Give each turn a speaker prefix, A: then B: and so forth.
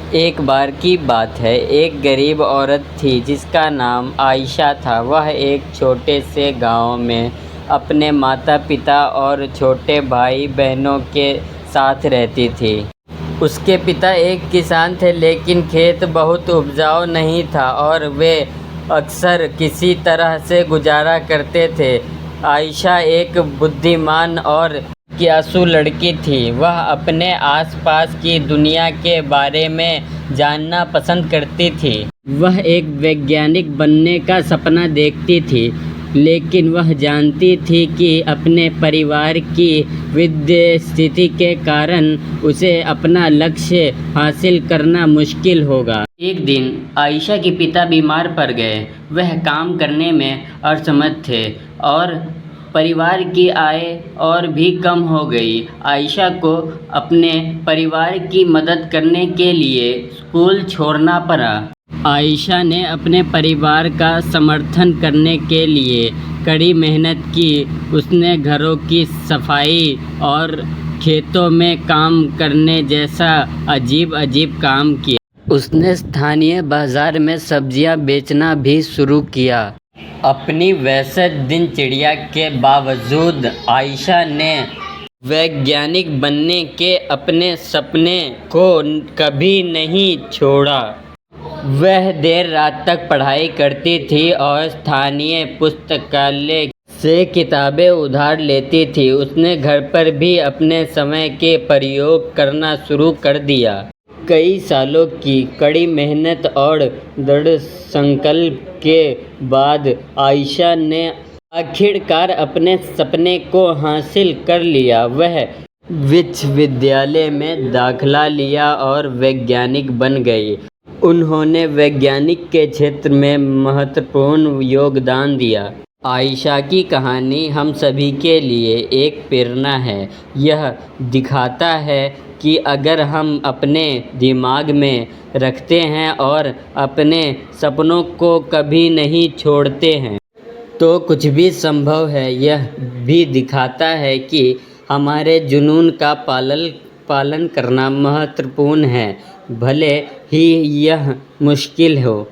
A: एक बार की बात है, एक गरीब औरत थी जिसका नाम आयशा था। वह एक छोटे से गांव में अपने माता पिता और छोटे भाई बहनों के साथ रहती थी। उसके पिता एक किसान थे, लेकिन खेत बहुत उपजाऊ नहीं था और वे अक्सर किसी तरह से गुजारा करते थे। आयशा एक बुद्धिमान और जिज्ञासु लड़की थी। वह अपने आसपास की दुनिया के बारे में जानना पसंद करती थी। वह एक वैज्ञानिक बनने का सपना देखती थी, लेकिन वह जानती थी कि अपने परिवार की वित्तीय स्थिति के कारण उसे अपना लक्ष्य हासिल करना मुश्किल होगा। एक दिन आयशा के पिता बीमार पड़ गए। वह काम करने में असमर्थ थे और परिवार की आय और भी कम हो गई। आयशा को अपने परिवार की मदद करने के लिए स्कूल छोड़ना पड़ा। आयशा ने अपने परिवार का समर्थन करने के लिए कड़ी मेहनत की। उसने घरों की सफाई और खेतों में काम करने जैसा अजीब काम किया। उसने स्थानीय बाजार में सब्जियां बेचना भी शुरू किया। अपनी व्यस्त दिनचर्या के बावजूद आयशा ने वैज्ञानिक बनने के अपने सपने को कभी नहीं छोड़ा। वह देर रात तक पढ़ाई करती थी और स्थानीय पुस्तकालय से किताबें उधार लेती थी। उसने घर पर भी अपने समय के प्रयोग करना शुरू कर दिया। कई सालों की कड़ी मेहनत और दृढ़ संकल्प के बाद आयशा ने आखिरकार अपने सपने को हासिल कर लिया। वह विश्वविद्यालय में दाखिला लिया और वैज्ञानिक बन गई। उन्होंने वैज्ञानिक के क्षेत्र में महत्वपूर्ण योगदान दिया। आयशा की कहानी हम सभी के लिए एक प्रेरणा है। यह दिखाता है कि अगर हम अपने दिमाग में रखते हैं और अपने सपनों को कभी नहीं छोड़ते हैं, तो कुछ भी संभव है। यह भी दिखाता है कि हमारे जुनून का पालन करना महत्वपूर्ण है, भले ही यह मुश्किल हो।